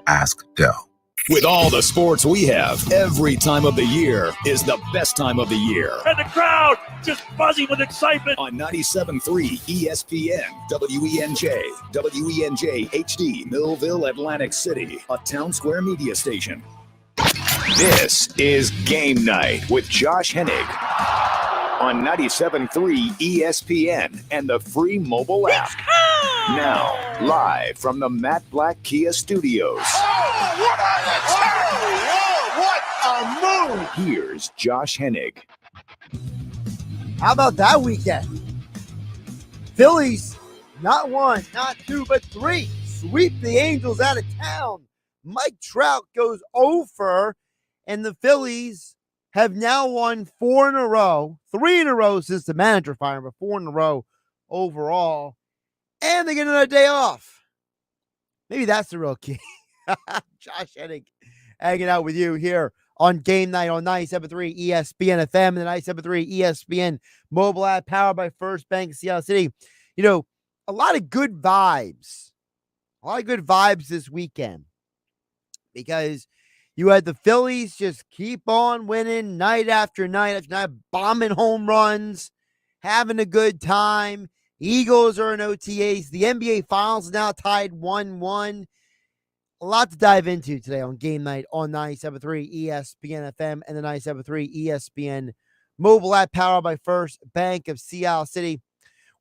Ask Dell. With all the sports we have, every time of the year is the best time of the year. And the crowd just buzzing with excitement. On 97.3 ESPN, WENJ HD, Millville, Atlantic City, a Town Square media station. This is Game Night with Josh Hennig on 97.3 ESPN and the free mobile app. Now, live from the Matt Black Kia Studios. What a move! Here's Josh Hennig. How about that weekend? Phillies, not one, not two, but three, sweep the Angels out of town. Mike Trout goes over, and the Phillies have now won 4 in a row, 3 in a row since the manager fired, but 4 in a row overall. And they get another day off. Maybe that's the real key. Josh Hennig hanging out with you here on Game Night on 97.3 ESPN FM and the 97.3 ESPN mobile app powered by First Bank Seattle City. You know, a lot of good vibes. A lot of good vibes this weekend because you had the Phillies just keep on winning night after night after night, bombing home runs, having a good time. Eagles are in OTAs. The NBA Finals now tied 1-1. A lot to dive into today on Game Night on 97.3 ESPN FM and the 97.3 ESPN mobile app powered by First Bank of Seattle City.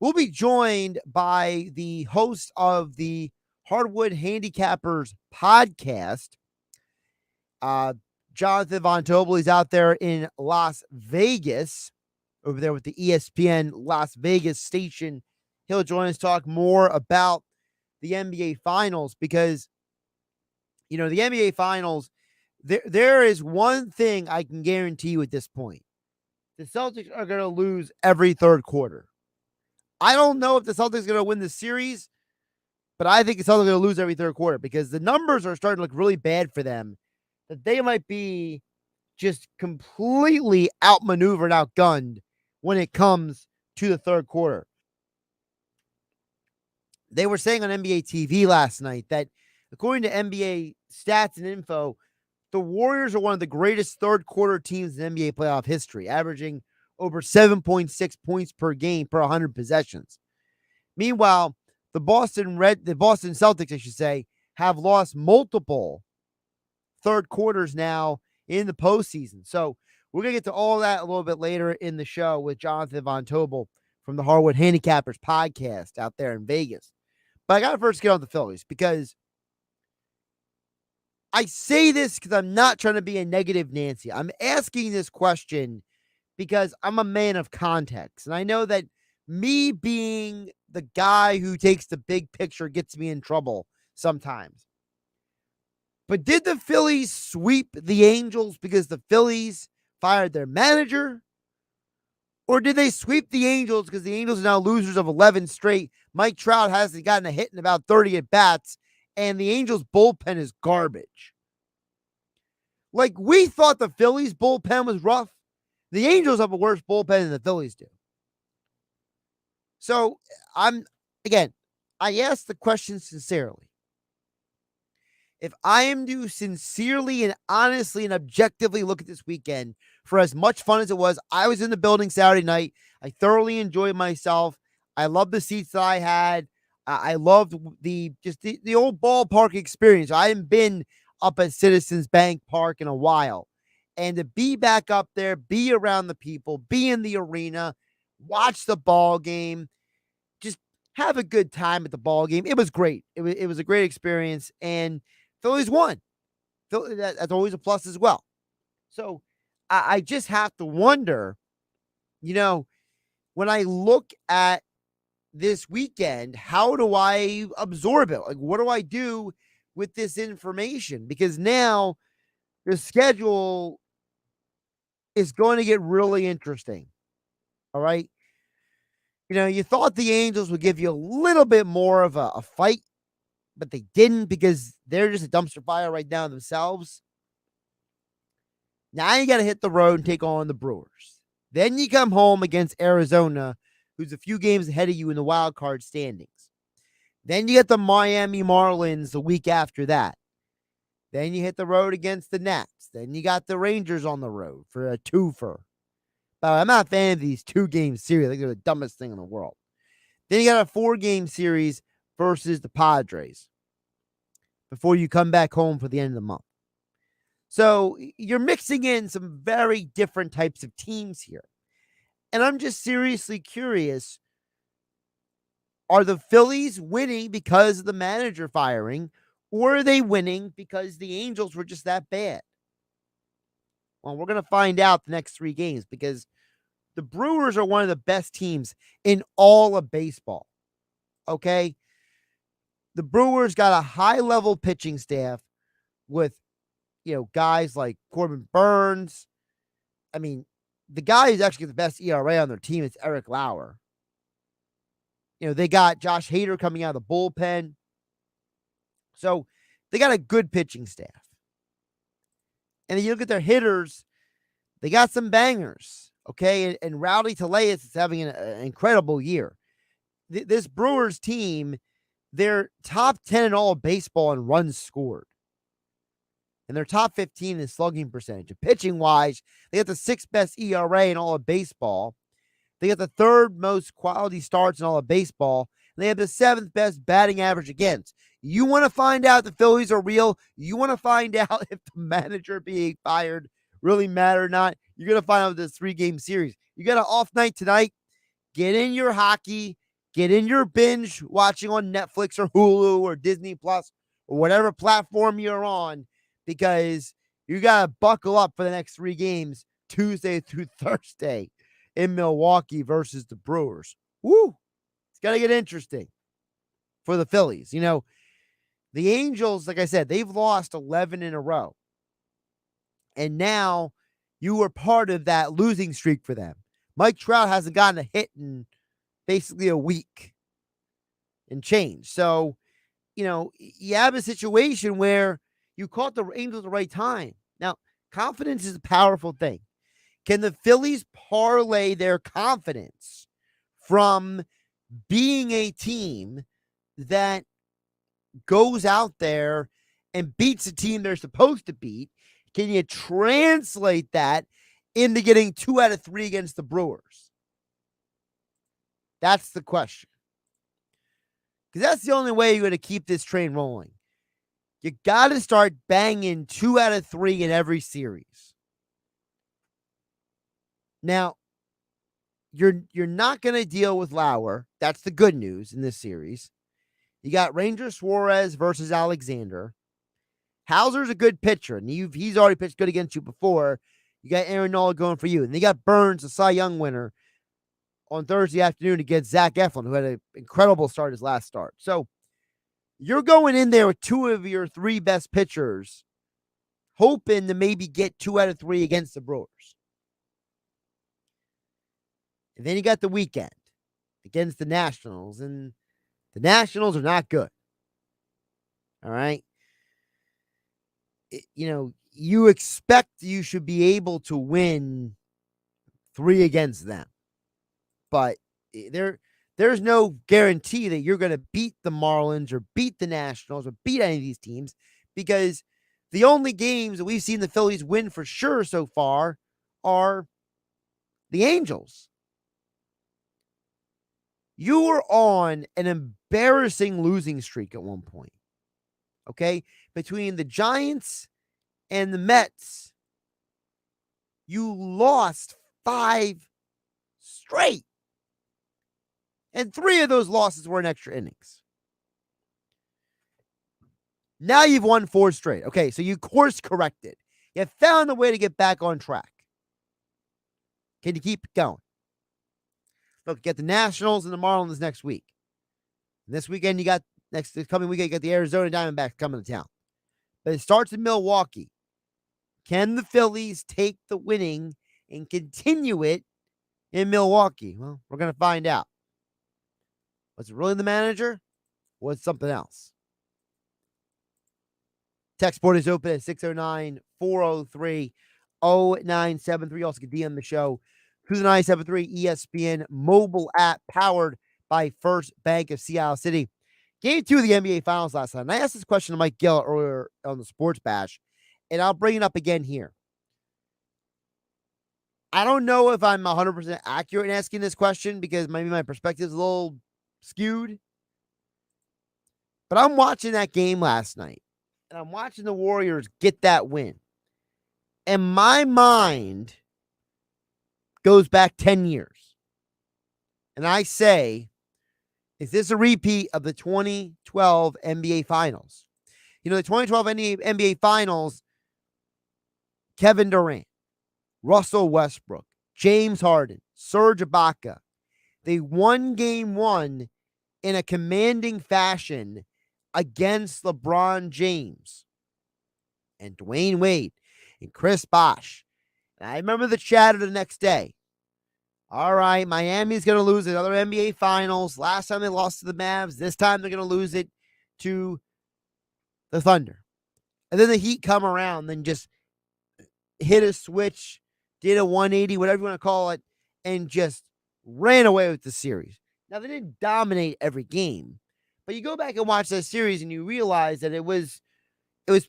We'll be joined by the host of the Hardwood Handicappers podcast, Jonathan Von Tobel. He's out there in Las Vegas, over there with the ESPN Las Vegas station. He'll join us, talk more about the NBA Finals because, you know, the NBA Finals, there is one thing I can guarantee you at this point. The Celtics are going to lose every third quarter. I don't know if the Celtics are going to win the series, but I think the Celtics are going to lose every third quarter because the numbers are starting to look really bad for them, that they might be just completely outmaneuvered, outgunned when it comes to the third quarter. They were saying on NBA TV last night that according to NBA stats and info, the Warriors are one of the greatest third quarter teams in NBA playoff history, averaging over 7.6 points per game per 100 possessions. Meanwhile, the Boston Celtics, I should say, have lost multiple third quarters now in the postseason. So we're going to get to all that a little bit later in the show with Jonathan Von Tobel from the Hardwood Handicappers podcast out there in Vegas. But I got to first get on the Phillies because I say this because I'm not trying to be a negative Nancy. I'm asking this question because I'm a man of context. And I know that me being the guy who takes the big picture gets me in trouble sometimes. But did the Phillies sweep the Angels because the Phillies fired their manager? Or did they sweep the Angels because the Angels are now losers of 11 straight? Mike Trout hasn't gotten a hit in about 30 at-bats, and the Angels' bullpen is garbage. Like, we thought the Phillies' bullpen was rough. The Angels have a worse bullpen than the Phillies do. So, I ask the question sincerely. If I am to sincerely and honestly and objectively look at this weekend, for as much fun as it was, I was in the building Saturday night. I thoroughly enjoyed myself. I loved the seats that I had. I loved the old ballpark experience. I hadn't been up at Citizens Bank Park in a while. And to be back up there, be around the people, be in the arena, watch the ball game, just have a good time at the ball game. It was great. It was a great experience. And Phillies won. That's always a plus as well. So I just have to wonder, you know, when I look at this weekend, how do I absorb it? Like, what do I do with this information? Because now the schedule is going to get really interesting. All right. You know, you thought the Angels would give you a little bit more of a fight, but they didn't because they're just a dumpster fire right now themselves. Now you got to hit the road and take on the Brewers. Then you come home against Arizona, who's a few games ahead of you in the wild card standings. Then you get the Miami Marlins the week after that. Then you hit the road against the Nats. Then you got the Rangers on the road for a twofer. But I'm not a fan of these 2-game series. I think they're the dumbest thing in the world. Then you got a 4-game series versus the Padres before you come back home for the end of the month. So you're mixing in some very different types of teams here. And I'm just seriously curious, are the Phillies winning because of the manager firing, or are they winning because the Angels were just that bad? Well, we're going to find out the next 3 games because the Brewers are one of the best teams in all of baseball. Okay? The Brewers got a high-level pitching staff with, guys like Corbin Burns. I mean, the guy who's actually the best ERA on their team is Eric Lauer. They got Josh Hader coming out of the bullpen. So they got a good pitching staff. And then you look at their hitters, they got some bangers. Okay. And Rowdy Tellez is having an incredible year. This Brewers team, they're top 10 in all of baseball in runs scored. And they're top 15 in slugging percentage. Pitching wise, they got the 6th best ERA in all of baseball. They got the 3rd most quality starts in all of baseball. And they have the 7th best batting average against. You want to find out if the Phillies are real? You want to find out if the manager being fired really mattered or not? You're going to find out with this 3-game series. You got an off night tonight. Get in your hockey. Get in your binge watching on Netflix or Hulu or Disney Plus or whatever platform you're on, because you got to buckle up for the next 3 games, Tuesday through Thursday in Milwaukee versus the Brewers. Woo! It's got to get interesting for the Phillies. The Angels, like I said, they've lost 11 in a row. And now you were part of that losing streak for them. Mike Trout hasn't gotten a hit in basically a week and change. So, you have a situation where you caught the Angels at the right time. Now, confidence is a powerful thing. Can the Phillies parlay their confidence from being a team that goes out there and beats a team they're supposed to beat? Can you translate that into getting 2 out of 3 against the Brewers? That's the question. Because that's the only way you're going to keep this train rolling. You got to start banging 2 out of 3 in every series. Now, you're not going to deal with Lauer. That's the good news in this series. You got Ranger Suarez versus Alexander. Hauser's a good pitcher, and he's already pitched good against you before. You got Aaron Nola going for you. And you got Burns, the Cy Young winner, on Thursday afternoon against Zach Eflin, who had an incredible start his last start. So you're going in there with 2 of your 3 best pitchers, hoping to maybe get 2 out of 3 against the Brewers. And then you got the weekend against the Nationals, and the Nationals are not good. All right. You expect you should be able to win 3 against them, but there's no guarantee that you're going to beat the Marlins or beat the Nationals or beat any of these teams, because the only games that we've seen the Phillies win for sure so far are the Angels. You were on an embarrassing losing streak at one point. Okay? Between the Giants and the Mets, you lost 5 straight. And 3 of those losses were in extra innings. Now you've won 4 straight. Okay, so you course corrected. You found a way to get back on track. Can you keep going? Look, you got the Nationals and the Marlins next week. And this weekend, this coming weekend, you got the Arizona Diamondbacks coming to town. But it starts in Milwaukee. Can the Phillies take the winning and continue it in Milwaukee? Well, we're going to find out. Was it really the manager? Or was it something else? Text board is open at 609-403-0973. Also can DM the show through the 973 ESPN mobile app powered by First Bank of Seattle City. Game 2 of the NBA Finals last night. And I asked this question to Mike Gill earlier on the Sports Bash, and I'll bring it up again here. I don't know if I'm 100% accurate in asking this question because maybe my perspective is a little skewed. But I'm watching that game last night, and I'm watching the Warriors get that win. And my mind goes back 10 years. And I say, is this a repeat of the 2012 NBA Finals? You know, the 2012 NBA Finals, Kevin Durant, Russell Westbrook, James Harden, Serge Ibaka, they won game 1 in a commanding fashion against LeBron James and Dwayne Wade and Chris Bosh. And I remember the chatter the next day. All right, Miami's going to lose another NBA Finals. Last time they lost to the Mavs. This time they're going to lose it to the Thunder. And then the Heat come around and just hit a switch, did a 180, whatever you want to call it, and just ran away with the series. Now, they didn't dominate every game, but you go back and watch that series and you realize that it was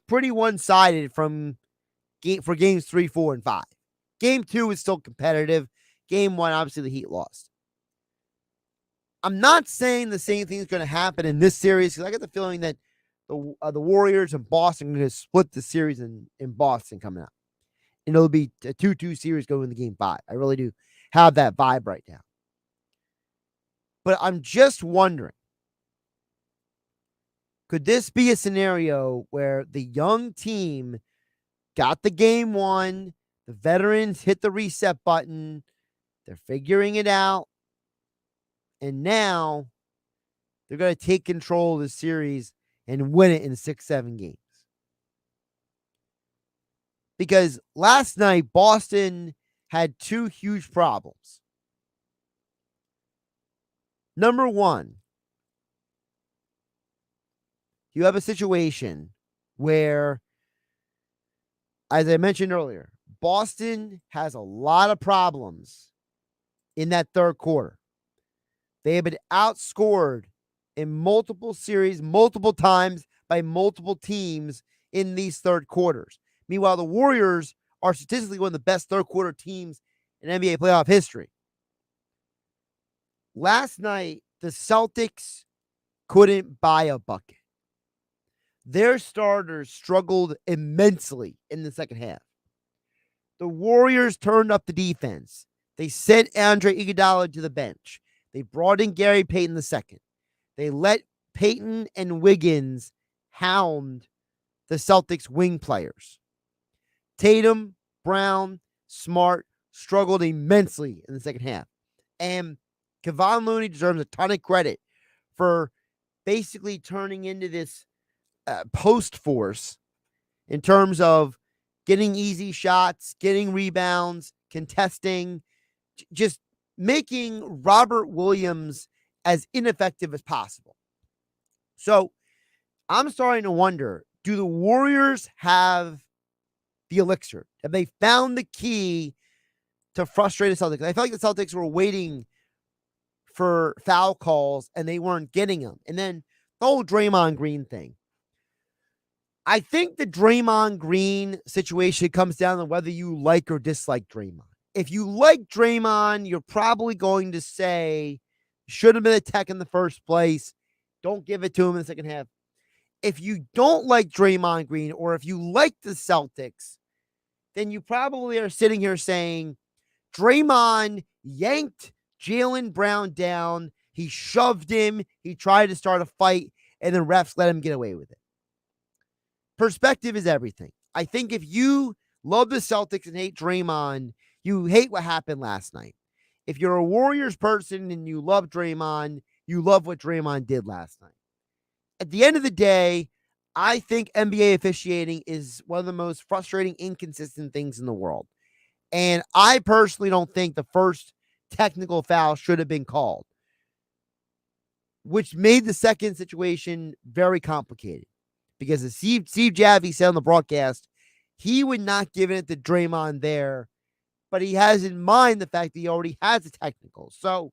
pretty one-sided for games 3, 4, and 5. Game 2 was still competitive. Game 1, obviously, the Heat lost. I'm not saying the same thing is going to happen in this series because I get the feeling that the Warriors and Boston are going to split the series in Boston coming up. And it'll be a 2-2 series going into Game 5. I really do have that vibe right now. But I'm just wondering, could this be a scenario where the young team got the game 1, the veterans hit the reset button, they're figuring it out, and now they're going to take control of the series and win it in 6-7 games? Because last night, Boston had 2 huge problems. Number 1, you have a situation where, as I mentioned earlier, Boston has a lot of problems in that third quarter. They have been outscored in multiple series, multiple times by multiple teams in these third quarters. Meanwhile, the Warriors are statistically one of the best third quarter teams in NBA playoff history. Last night, the Celtics couldn't buy a bucket. Their starters struggled immensely in the second half. The Warriors turned up the defense. They sent Andre Iguodala to the bench. They brought in Gary Payton II. They let Payton and Wiggins hound the Celtics wing players. Tatum, Brown, Smart struggled immensely in the second half. And Kevon Looney deserves a ton of credit for basically turning into this post force in terms of getting easy shots, getting rebounds, contesting, just making Robert Williams as ineffective as possible. So I'm starting to wonder, do the Warriors have the elixir? Have they found the key to frustrate the Celtics? I felt like the Celtics were waiting for foul calls and they weren't getting them. And then the whole Draymond Green thing. I think the Draymond Green situation comes down to whether you like or dislike Draymond. If you like Draymond, you're probably going to say, should have been a tech in the first place. Don't give it to him in the second half. If you don't like Draymond Green, or if you like the Celtics, then you probably are sitting here saying, Draymond yanked Jaylen Brown down. He shoved him. He tried to start a fight, and the refs let him get away with it. Perspective is everything. I think if you love the Celtics and hate Draymond, you hate what happened last night. If you're a Warriors person and you love Draymond, you love what Draymond did last night. At the end of the day, I think NBA officiating is one of the most frustrating, inconsistent things in the world. And I personally don't think the first technical foul should have been called, which made the second situation very complicated. Because as Steve Jaffee said on the broadcast, he would not give it to Draymond there, but he has in mind the fact that he already has a technical. So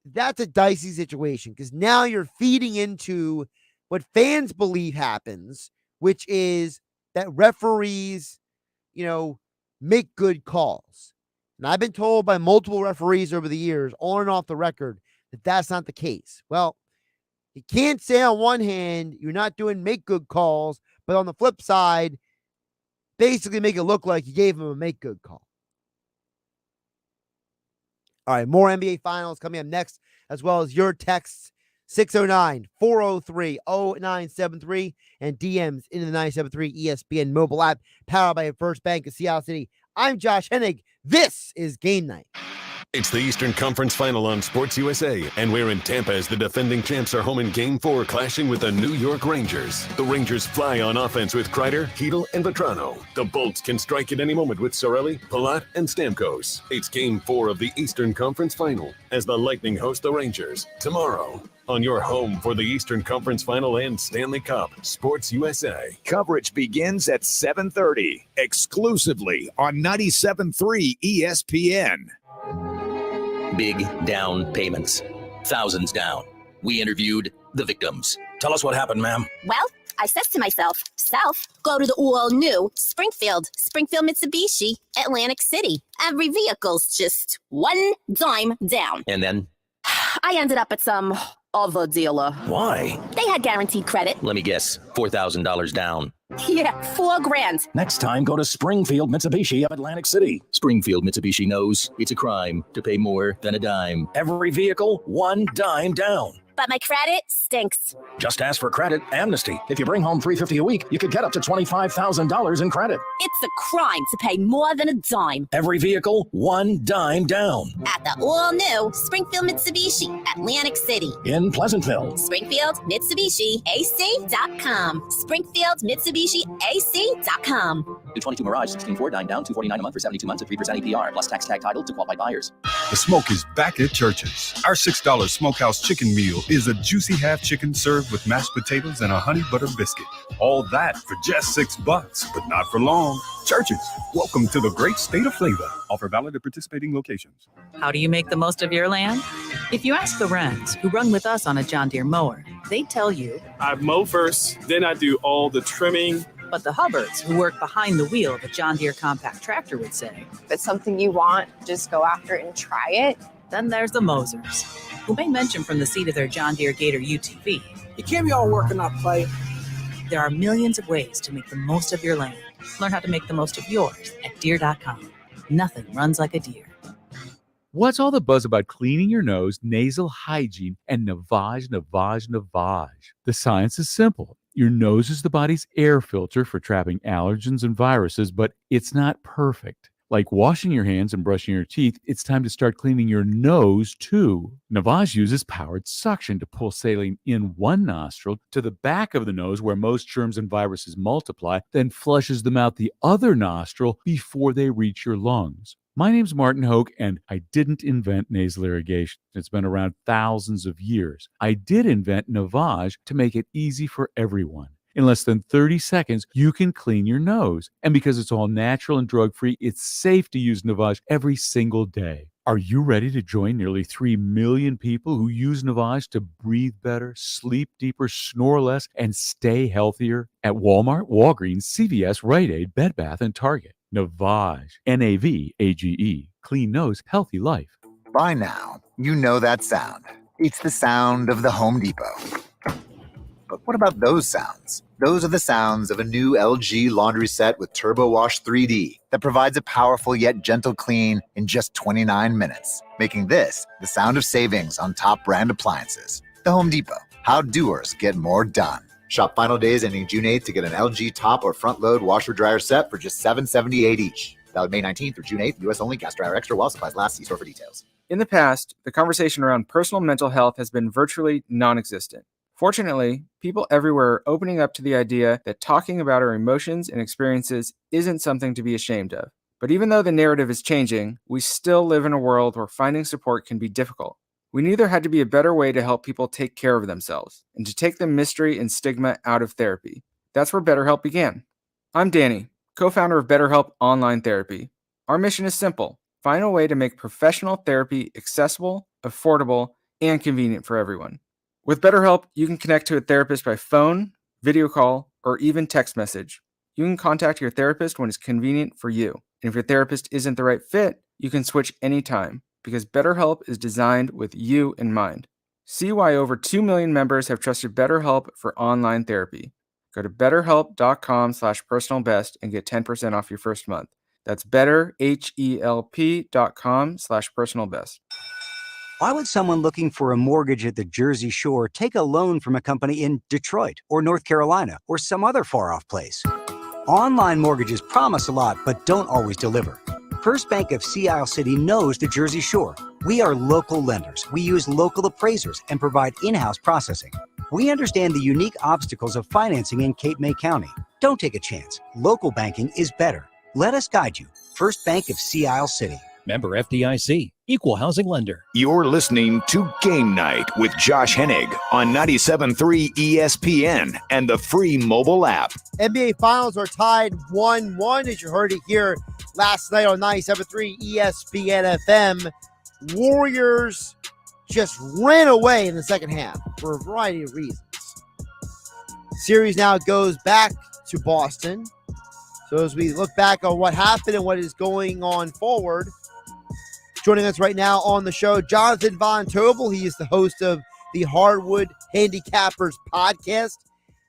that's a dicey situation because now you're feeding into what fans believe happens, which is that referees, make good calls. And I've been told by multiple referees over the years, on and off the record, that that's not the case. Well, you can't say on one hand you're not doing make good calls, but on the flip side, basically make it look like you gave him a make good call. All right, more NBA Finals coming up next, as well as your texts, 609-403-0973, and DMs into the 973 ESPN mobile app, powered by First Bank of Seattle City. I'm Josh Hennig. This is Game Night. It's the Eastern Conference Final on Sports USA, and we're in Tampa as the defending champs are home in Game 4, clashing with the New York Rangers. The Rangers fly on offense with Kreider, Hedl, and Vetrano. The Bolts can strike at any moment with Sorelli, Palat, and Stamkos. It's Game 4 of the Eastern Conference Final as the Lightning host the Rangers tomorrow on your home for the Eastern Conference Final and Stanley Cup, Sports USA. Coverage begins at 7:30, exclusively on 97.3 ESPN. Big down payments. Thousands down. We interviewed the victims. Tell us what happened, ma'am. Well, I says to myself, go to the all-new Springfield Mitsubishi, Atlantic City. Every vehicle's just one dime down. And then? I ended up at some other dealer. Why? They had guaranteed credit. Let me guess, $4,000 down. Yeah, $4,000. Next time, go to Springfield Mitsubishi of Atlantic City. Springfield Mitsubishi knows it's a crime to pay more than a dime. Every vehicle, one dime down. But my credit stinks. Just ask for credit amnesty. If you bring home $350 a week, you could get up to $25,000 in credit. It's a crime to pay more than a dime. Every vehicle, one dime down. At the all-new Springfield Mitsubishi, Atlantic City. In Pleasantville. Springfield Mitsubishi AC.com. Springfield Mitsubishi AC.com. 222 Mirage, 16.4, dime down, $249 a month for 72 months at 3% APR, plus tax tag title to qualified buyers. The smoke is back at Church's. Our $6 smokehouse chicken meal is a juicy half chicken served with mashed potatoes and a honey butter biscuit. All that for just $6, but not for long. Church's, welcome to the great state of flavor. Offer valid at participating locations. How do you make the most of your land? If you ask the Wrens, who run with us on a John Deere mower, they tell you, I mow first, then I do all the trimming. But the Hubbards, who work behind the wheel of a John Deere compact tractor, would say, if it's something you want, just go after it and try it. Then there's the Mosers, who may mention from the seat of their John Deere Gator UTV. You can't be all work and not play. There are millions of ways to make the most of your land. Learn how to make the most of yours at Deere.com. Nothing runs like a Deere. What's all the buzz about cleaning your nose, nasal hygiene, and Navage? The science is simple. Your nose is the body's air filter for trapping allergens and viruses, but it's not perfect. Like washing your hands and brushing your teeth, it's time to start cleaning your nose too. Navage uses powered suction to pull saline in one nostril to the back of the nose where most germs and viruses multiply, then flushes them out the other nostril before they reach your lungs. My name's Martin Hoke, and I didn't invent nasal irrigation. It's been around thousands of years. I did invent Navage to make it easy for everyone. In less than 30 seconds, you can clean your nose. And because it's all natural and drug-free, it's safe to use Navage every single day. Are you ready to join nearly 3 million people who use Navage to breathe better, sleep deeper, snore less, and stay healthier? At Walmart, Walgreens, CVS, Rite Aid, Bed Bath, and Target. Navage. Navage. Clean nose, healthy life. By now, you know that sound. It's the sound of the Home Depot. But what about those sounds? Those are the sounds of a new LG laundry set with Turbo Wash 3D that provides a powerful yet gentle clean in just 29 minutes, making this the sound of savings on top brand appliances. The Home Depot. How doers get more done. Shop final days ending June 8th to get an LG top or front load washer dryer set for just $778 each. Valid May 19th through June 8th. US only. Gas dryer extra while supplies last. See store for details. In the past, the conversation around personal mental health has been virtually non-existent. Fortunately, people everywhere are opening up to the idea that talking about our emotions and experiences isn't something to be ashamed of. But even though the narrative is changing, we still live in a world where finding support can be difficult. We knew there had to be a better way to help people take care of themselves and to take the mystery and stigma out of therapy. That's where BetterHelp began. I'm Danny, co-founder of BetterHelp Online Therapy. Our mission is simple: find a way to make professional therapy accessible, affordable, and convenient for everyone. With BetterHelp, you can connect to a therapist by phone, video call, or even text message. You can contact your therapist when it's convenient for you. And if your therapist isn't the right fit, you can switch anytime because BetterHelp is designed with you in mind. See why over 2 million members have trusted BetterHelp for online therapy. Go to betterhelp.com/personalbest and get 10% off your first month. That's betterhelp.com/personalbest. Why would someone looking for a mortgage at the Jersey Shore take a loan from a company in Detroit or North Carolina or some other far-off place? Online mortgages promise a lot, but don't always deliver. First Bank of Sea Isle City knows the Jersey Shore. We are local lenders. We use local appraisers and provide in-house processing. We understand the unique obstacles of financing in Cape May County. Don't take a chance. Local banking is better. Let us guide you. First Bank of Sea Isle City. Member FDIC, equal housing lender. You're listening to Game Night with Josh Hennig on 97.3 ESPN and the free mobile app. NBA Finals are tied 1-1, as you heard it here last night on 97.3 ESPN FM. Warriors just ran away in the second half for a variety of reasons. Series now goes back to Boston. So as we look back on what happened and what is going on forward, joining us right now on the show, Jonathan Von Tobel. He is the host of the Hardwood Handicappers podcast.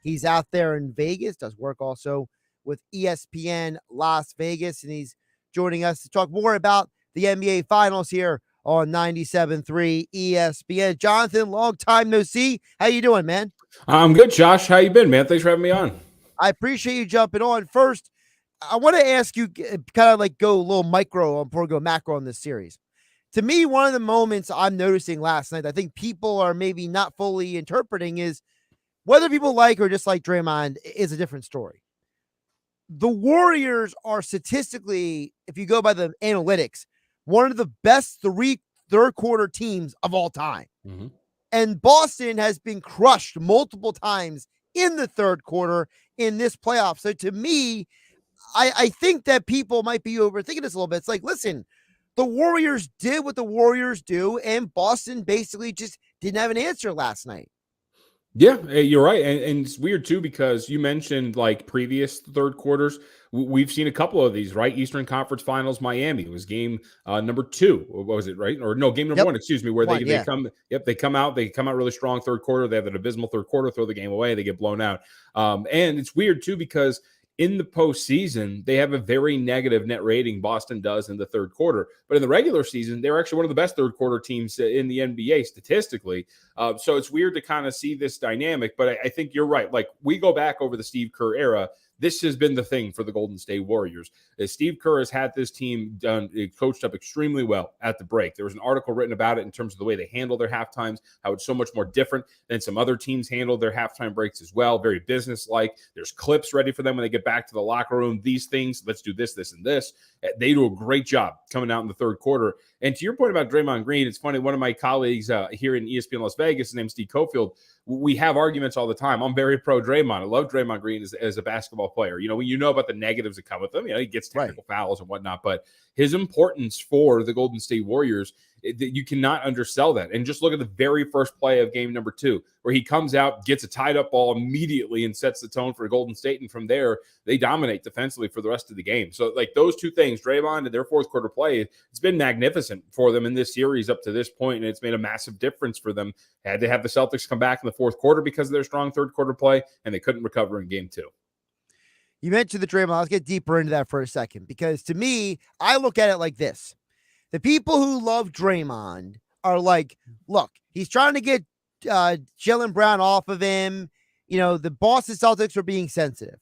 He's out there in Vegas, does work also with ESPN Las Vegas, and he's joining us to talk more about the NBA Finals here on 97.3 ESPN. Jonathan, long time no see. How you doing, man? I'm good, Josh. How you been, man? Thanks for having me on. I appreciate you jumping on. First, I want to ask you, kind of like go a little micro before we go macro on this series. To me, one of the moments I'm noticing last night, I think people are maybe not fully interpreting, is whether people like or dislike Draymond is a different story. The Warriors are statistically, if you go by the analytics, one of the best third quarter teams of all time. Mm-hmm. And Boston has been crushed multiple times in the third quarter in this playoff. So to me, I think that people might be overthinking this a little bit. It's like, listen, the Warriors did what the Warriors do, and Boston basically just didn't have an answer last night. Yeah, you're right. And it's weird, too, because you mentioned like previous third quarters. We've seen a couple of these, right? Eastern Conference Finals, Miami. It was game number 2. What was it, right? Or no, game number 1, excuse me, where they come out really strong third quarter. They have an abysmal third quarter, throw the game away, they get blown out. And it's weird, too, because in the postseason, they have a very negative net rating. Boston does in the third quarter, but in the regular season, they're actually one of the best third quarter teams in the NBA statistically. So it's weird to kind of see this dynamic, but I think you're right. Like, we go back over the Steve Kerr era. This has been the thing for the Golden State Warriors. Steve Kerr has had this team coached up extremely well at the break. There was an article written about it in terms of the way they handle their halftimes, how it's so much more different than some other teams handle their halftime breaks as well. Very business-like. There's clips ready for them when they get back to the locker room. These things, let's do this, this, and this. They do a great job coming out in the third quarter. And to your point about Draymond Green, it's funny. One of my colleagues here in ESPN Las Vegas, his name's Steve Cofield, we have arguments all the time. I'm very pro Draymond. I love Draymond Green as a basketball player. You know about the negatives that come with him. He gets technical fouls and whatnot, but his importance for the Golden State Warriors, you cannot undersell that. And just look at the very first play of game number 2, where he comes out, gets a tied up ball immediately and sets the tone for Golden State. And from there, they dominate defensively for the rest of the game. So like those two things, Draymond and their fourth quarter play, it's been magnificent for them in this series up to this point, and it's made a massive difference for them. Had to have the Celtics come back in the fourth quarter because of their strong third quarter play, and they couldn't recover in game 2. You mentioned the Draymond. Let's get deeper into that for a second, because to me, I look at it like this. The people who love Draymond are like, look, he's trying to get Jaylen Brown off of him. The Boston Celtics are being sensitive.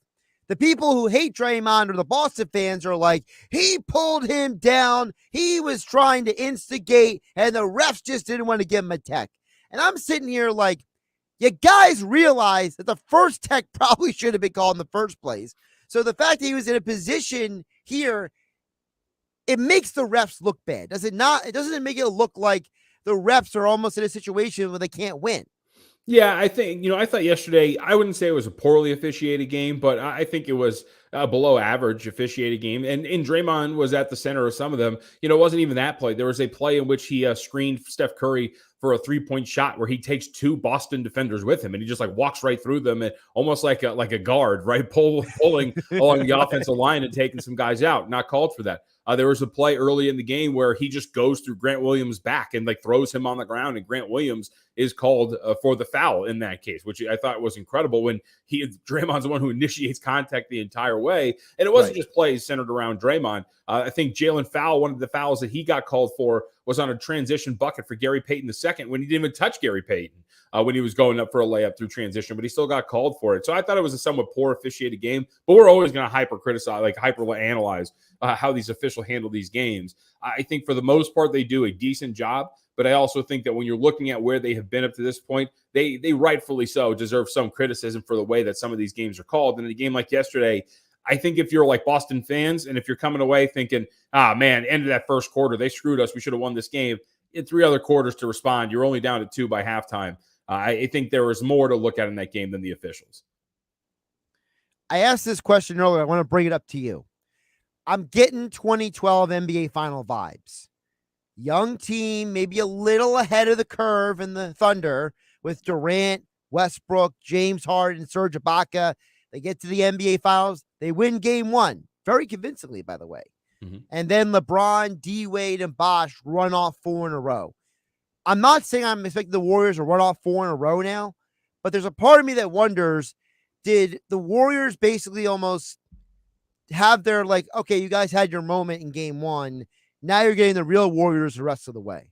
The people who hate Draymond or the Boston fans are like, he pulled him down. He was trying to instigate, and the refs just didn't want to give him a tech. And I'm sitting here like, you guys realize that the first tech probably should have been called in the first place. So the fact that he was in a position here, it makes the refs look bad. Does it not? It doesn't make it look like the refs are almost in a situation where they can't win. Yeah, I think, I thought yesterday, I wouldn't say it was a poorly officiated game, but I think it was a below average officiated game. And Draymond was at the center of some of them. It wasn't even that play. There was a play in which he screened Steph Curry for a 3-point shot where he takes 2 Boston defenders with him and he just like walks right through them and almost like a guard, right? Pulling along the offensive line and taking some guys out. Not called for that. There was a play early in the game where he just goes through Grant Williams' back and like throws him on the ground, and Grant Williams is called for the foul in that case, which I thought was incredible when Draymond's the one who initiates contact the entire way. And it wasn't just plays centered around Draymond. I think Jalen Fowl, one of the fouls that he got called for was on a transition bucket for Gary Payton II when he didn't even touch Gary Payton when he was going up for a layup through transition, but he still got called for it. So I thought it was a somewhat poor officiated game, but we're always going to hyper-analyze how these officials handle these games. I think for the most part, they do a decent job, but I also think that when you're looking at where they have been up to this point, they rightfully so deserve some criticism for the way that some of these games are called. And in a game like yesterday, I think if you're like Boston fans and if you're coming away thinking, man, end of that first quarter, they screwed us, we should have won this game, in 3 other quarters to respond, you're only down to 2 by halftime. I think there was more to look at in that game than the officials. I asked this question earlier. I want to bring it up to you. I'm getting 2012 NBA final vibes. Young team, maybe a little ahead of the curve in the Thunder with Durant, Westbrook, James Harden, Serge Ibaka. They get to the NBA finals. They win game 1. Very convincingly, by the way. Mm-hmm. And then LeBron, D-Wade, and Bosh run off 4 in a row. I'm not saying I'm expecting the Warriors to run off 4 in a row now, but there's a part of me that wonders, did the Warriors basically almost have their like, okay, you guys had your moment in game 1. Now you're getting the real Warriors the rest of the way?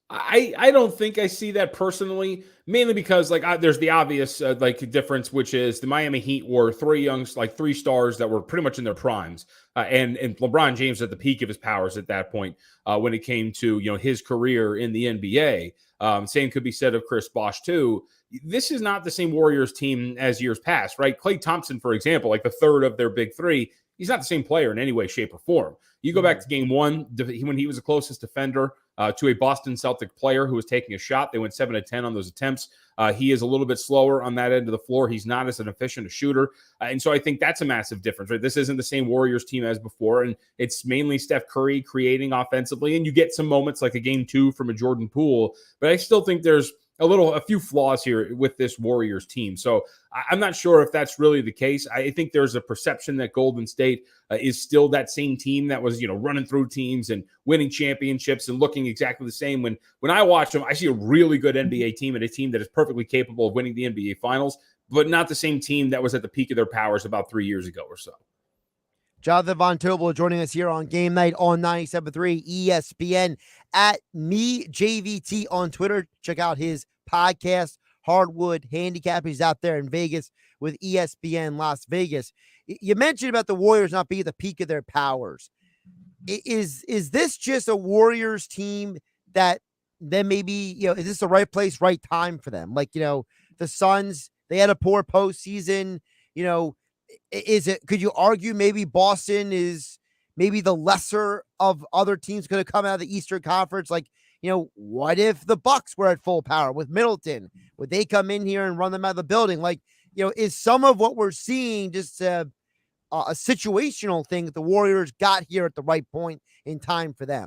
I don't think I see that personally, mainly because there's the obvious difference, which is the Miami Heat were 3 stars that were pretty much in their primes, and LeBron James at the peak of his powers at that point when it came to his career in the NBA. Same could be said of Chris Bosh too. This is not the same Warriors team as years past, right? Klay Thompson, for example, like the third of their big 3. He's not the same player in any way, shape, or form. You go back to game 1 when he was the closest defender to a Boston Celtic player who was taking a shot. They went 7 of 10 on those attempts. He is a little bit slower on that end of the floor. He's not as an efficient a shooter. And so I think that's a massive difference, right? This isn't the same Warriors team as before. And it's mainly Steph Curry creating offensively. And you get some moments like a game 2 from a Jordan Poole. But I still think there's a few flaws here with this Warriors team. So I'm not sure if that's really the case. I think there's a perception that Golden State is still that same team that was, running through teams and winning championships and looking exactly the same. When I watch them, I see a really good NBA team and a team that is perfectly capable of winning the NBA Finals, but not the same team that was at the peak of their powers about 3 years ago or so. Jonathan Von Tobel joining us here on Game Night on 97.3 ESPN, at MeJVT on Twitter. Check out his podcast, Hardwood Handicap. He's out there in Vegas with ESPN Las Vegas. You mentioned about the Warriors not being at the peak of their powers. Is this just a Warriors team that then maybe, is this the right place, right time for them? Like, the Suns, they had a poor postseason, could you argue maybe Boston is maybe the lesser of other teams going to come out of the Eastern Conference? Like, what if the Bucks were at full power with Middleton? Would they come in here and run them out of the building? Like, is some of what we're seeing just a situational thing that the Warriors got here at the right point in time for them?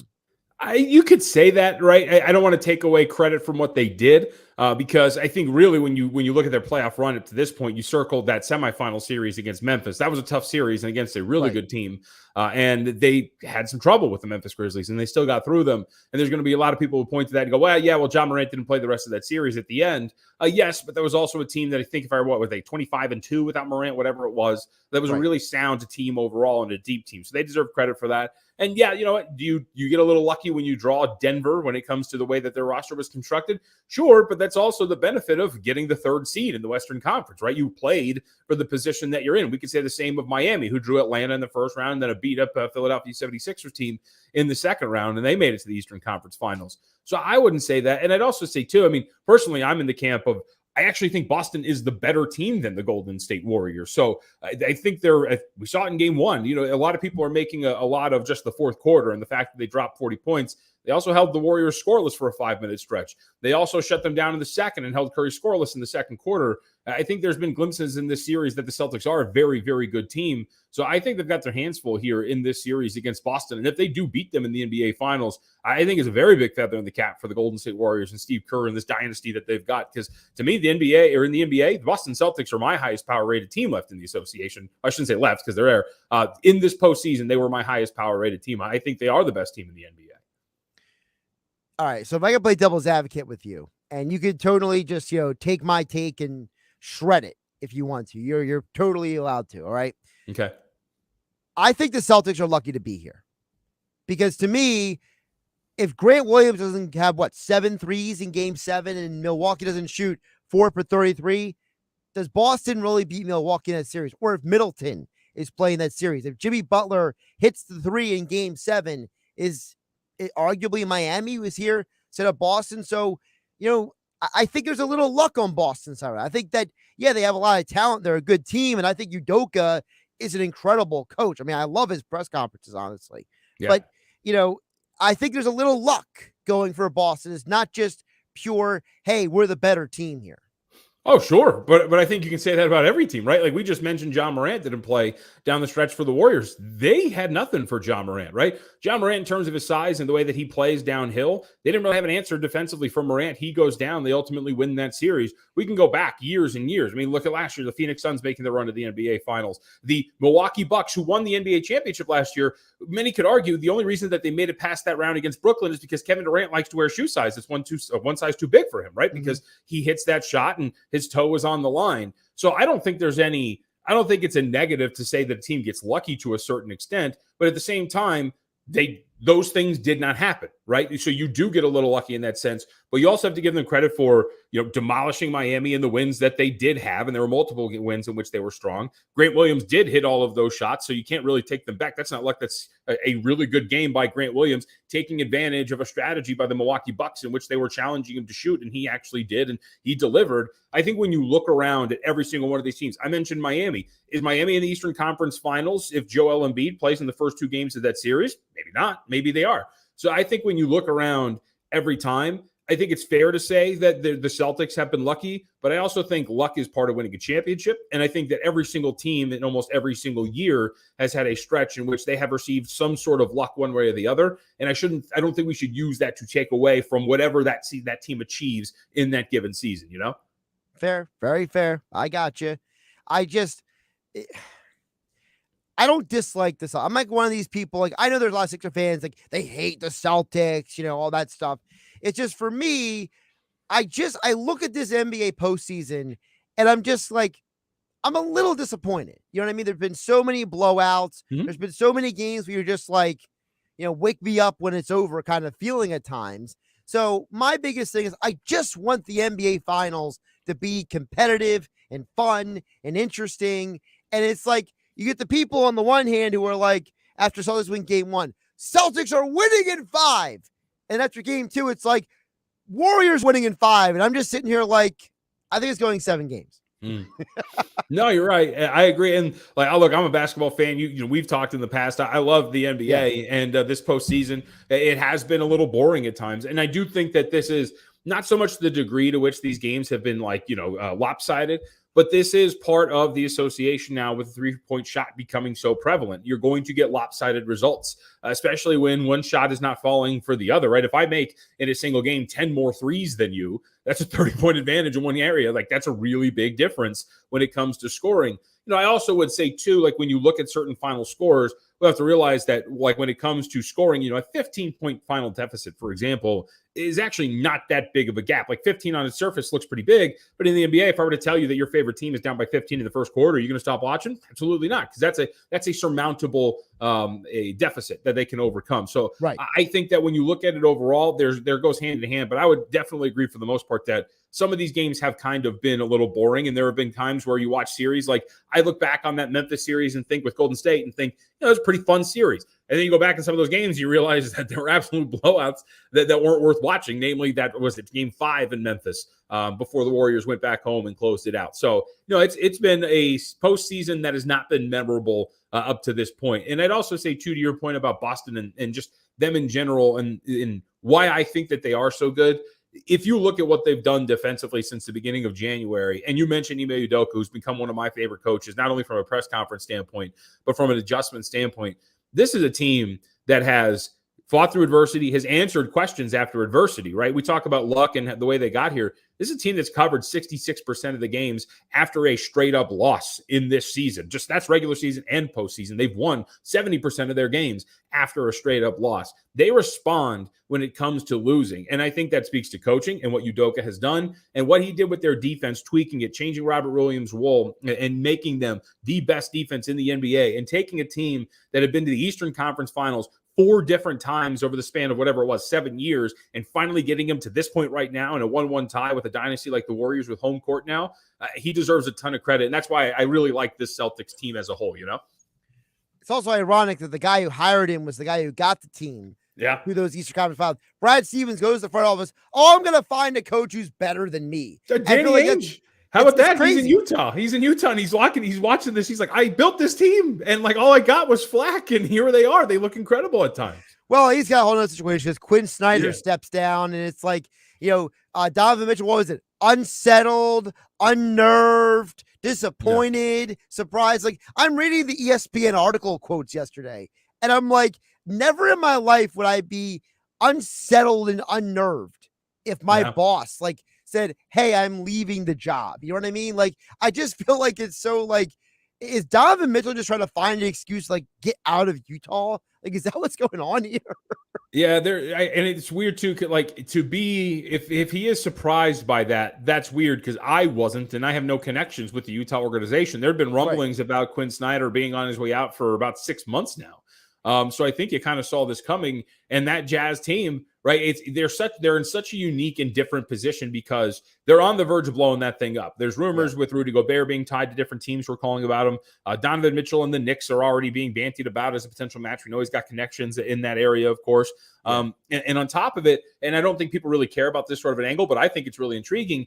You could say that, right? I don't want to take away credit from what they did because I think really when you look at their playoff run up to this point, you circled that semifinal series against Memphis. That was a tough series and against a really good team. And they had some trouble with the Memphis Grizzlies, and they still got through them. And there's going to be a lot of people who point to that and go, well, John Morant didn't play the rest of that series at the end. Yes, but there was also a team that I think were they 25-2 without Morant, whatever it was. That was a really sound team overall and a deep team. So they deserve credit for that. And yeah, you know what? Do you get a little lucky when you draw Denver when it comes to the way that their roster was constructed? Sure, but that's also the benefit of getting the 3rd seed in the Western Conference, right? You played for the position that you're in. We could say the same of Miami, who drew Atlanta in the first round and then a beat up Philadelphia 76ers team in the second round, and they made it to the Eastern Conference Finals. So I wouldn't say that. And I'd also say, too, personally, I'm in the camp of I actually think Boston is the better team than the Golden State Warriors. So I think we saw it in game 1. A lot of people are making a lot of just the fourth quarter and the fact that they dropped 40 points. They also held the Warriors scoreless for a 5-minute stretch. They also shut them down in the second and held Curry scoreless in the second quarter. I think there's been glimpses in this series that the Celtics are a very, very good team. So I think they've got their hands full here in this series against Boston. And if they do beat them in the NBA Finals, I think it's a very big feather in the cap for the Golden State Warriors and Steve Kerr and this dynasty that they've got. Because to me, the NBA, the Boston Celtics are my highest power-rated team left in the association. I shouldn't say left because they're there. In this postseason, they were my highest power-rated team. I think they are the best team in the NBA. All right, so if I can play devil's advocate with you, and you could totally just, take my take and shred it if you want to. You're totally allowed to, all right? Okay. I think the Celtics are lucky to be here. Because to me, if Grant Williams doesn't have, 7 threes in Game 7 and Milwaukee doesn't shoot 4 for 33, does Boston really beat Milwaukee in that series? Or if Middleton is playing that series, if Jimmy Butler hits the 3 in Game 7, is it arguably Miami was here instead of Boston? So, I think there's a little luck on Boston's side. I think that, they have a lot of talent. They're a good team. And I think Udoka is an incredible coach. I mean, I love his press conferences, honestly. Yeah. But, I think there's a little luck going for Boston. It's not just pure, hey, we're the better team here. Oh, sure. But I think you can say that about every team, right? Like we just mentioned John Morant didn't play down the stretch for the Warriors. They had nothing for John Morant, right? John Morant, in terms of his size and the way that he plays downhill, they didn't really have an answer defensively from Morant. He goes down. They ultimately win that series. We can go back years and years. I mean, look at last year, the Phoenix Suns making the run to the NBA Finals. The Milwaukee Bucks, who won the NBA championship last year, many could argue the only reason that they made it past that round against Brooklyn is because Kevin Durant likes to wear shoe size. It's one size too big for him, right? Mm-hmm. Because he hits that shot and his toe was on the line. So I don't think it's a negative to say that a team gets lucky to a certain extent, but at the same time, those things did not happen, right? So you do get a little lucky in that sense, but you also have to give them credit for, demolishing Miami and the wins that they did have. And there were multiple wins in which they were strong. Grant Williams did hit all of those shots, so you can't really take them back. That's not luck. That's a really good game by Grant Williams, taking advantage of a strategy by the Milwaukee Bucks in which they were challenging him to shoot, and he actually did, and he delivered. I think when you look around at every single one of these teams, I mentioned Miami. Is Miami in the Eastern Conference Finals if Joel Embiid plays in the first 2 games of that series? Maybe not. Maybe they are. So I think when you look around every time, I think it's fair to say that the Celtics have been lucky, but I also think luck is part of winning a championship. And I think that every single team in almost every single year has had a stretch in which they have received some sort of luck one way or the other. And I don't think we should use that to take away from whatever that team achieves in that given season, Fair, very fair. I got you. I don't dislike this. I'm like one of these people, like, I know there's a lot of Sixer fans, like, they hate the Celtics, all that stuff. It's just, for me, I look at this NBA postseason, and I'm just like, I'm a little disappointed. You know what I mean? There's been so many blowouts. Mm-hmm. There's been so many games where you're just like, wake me up when it's over kind of feeling at times. So my biggest thing is I just want the NBA Finals to be competitive and fun and interesting. And it's like, you get the people on the one hand who are like, after Celtics win Game 1, Celtics are winning in 5. And after Game 2, it's like, Warriors winning in 5. And I'm just sitting here like, I think it's going 7 games. No, you're right. I agree. And look, I'm a basketball fan. We've talked in the past. I love the NBA, and this postseason, it has been a little boring at times. And I do think that this is not so much the degree to which these games have been lopsided, but this is part of the association now with the 3-point shot becoming so prevalent. You're going to get lopsided results, especially when one shot is not falling for the other, right? If I make in a single game 10 more threes than you, that's a 30-point advantage in one area. Like, that's a really big difference when it comes to scoring. I also would say too, like, when you look at certain final scores, we have to realize that, like, when it comes to scoring, a 15-point final deficit, for example, is actually not that big of a gap. Like, 15 on its surface looks pretty big, but in the NBA, if I were to tell you that your favorite team is down by 15 in the first quarter, are you going to stop watching? Absolutely not, because that's a surmountable a deficit that they can overcome. So right. I think that when you look at it overall, there goes hand in hand. But I would definitely agree for the most part that some of these games have kind of been a little boring, and there have been times where you watch series. Like, I look back on that Memphis series and think with Golden State and think, it was a pretty fun series. And then you go back in some of those games, you realize that there were absolute blowouts that weren't worth watching. Namely, that was it Game 5 in Memphis before the Warriors went back home and closed it out. So, it's been a postseason that has not been memorable up to this point. And I'd also say, too, to your point about Boston and just them in general and why I think that they are so good. if you look at what they've done defensively since the beginning of January, and you mentioned Ime Udoka, who's become one of my favorite coaches, not only from a press conference standpoint, but from an adjustment standpoint, this is a team that has fought through adversity, has answered questions after adversity, right? We talk about luck and the way they got here. This is a team that's covered 66% of the games after a straight-up loss in this season. Just that's regular season and postseason. They've won 70% of their games after a straight-up loss. They respond when it comes to losing, and I think that speaks to coaching and what Udoka has done and what he did with their defense, tweaking it, changing Robert Williams' role, and making them the best defense in the NBA, and taking a team that had been to the Eastern Conference Finals 4 different times over the span of whatever it was, 7 years, and finally getting him to this point right now in a 1-1 tie with a dynasty like the Warriors with home court now. He deserves a ton of credit, and that's why I really like this Celtics team as a whole, you know? It's also ironic that the guy who hired him was the guy who got the team to those Eastern Conference Finals. Brad Stevens goes to the front office, I'm going to find a coach who's better than me. Danny Ainge. How about that? He's in Utah. He's in Utah, and he's watching this. He's like, I built this team, and like all I got was flack, and here they are. They look incredible at times. Well, he's got a whole other situation because Quinn Snyder steps down, and it's like, Donovan Mitchell, what was it? Unsettled, unnerved, disappointed, surprised. Like, I'm reading the ESPN article quotes yesterday, and I'm like, never in my life would I be unsettled and unnerved if my boss, like, said, hey, I'm leaving the job. You know what I mean? Like, I just feel like it's so like, is Donovan Mitchell just trying to find an excuse, like, get out of Utah? Like, is that what's going on here? Yeah, and it's weird too. Like, to be, if he is surprised by that, that's weird because I wasn't, and I have no connections with the Utah organization. There have been rumblings about Quinn Snyder being on his way out for about 6 months now. So I think you kind of saw this coming, and that Jazz team, right? They're in such a unique and different position because they're on the verge of blowing that thing up. There's rumors with Rudy Gobert being tied to different teams. We're calling about him. Donovan Mitchell and the Knicks are already being bantied about as a potential match. We know he's got connections in that area, of course. And on top of it, and I don't think people really care about this sort of an angle, but I think it's really intriguing.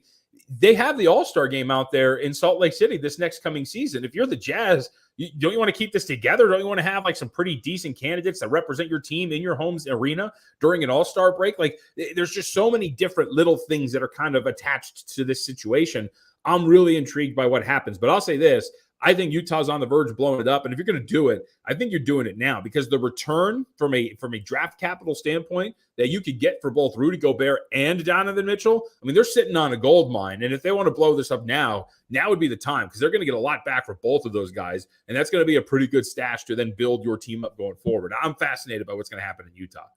They have the All-Star game out there in Salt Lake City this next coming season. If you're the Jazz, don't you want to keep this together? Don't you want to have like some pretty decent candidates that represent your team in your home's arena during an All-Star break? Like, there's just so many different little things that are kind of attached to this situation. I'm really intrigued by what happens, but I'll say this. I think Utah's on the verge of blowing it up. And if you're going to do it, I think you're doing it now because the return from a draft capital standpoint that you could get for both Rudy Gobert and Donovan Mitchell, I mean, they're sitting on a gold mine. And if they want to blow this up now would be the time because they're going to get a lot back for both of those guys. And that's going to be a pretty good stash to then build your team up going forward. I'm fascinated by what's going to happen in Utah.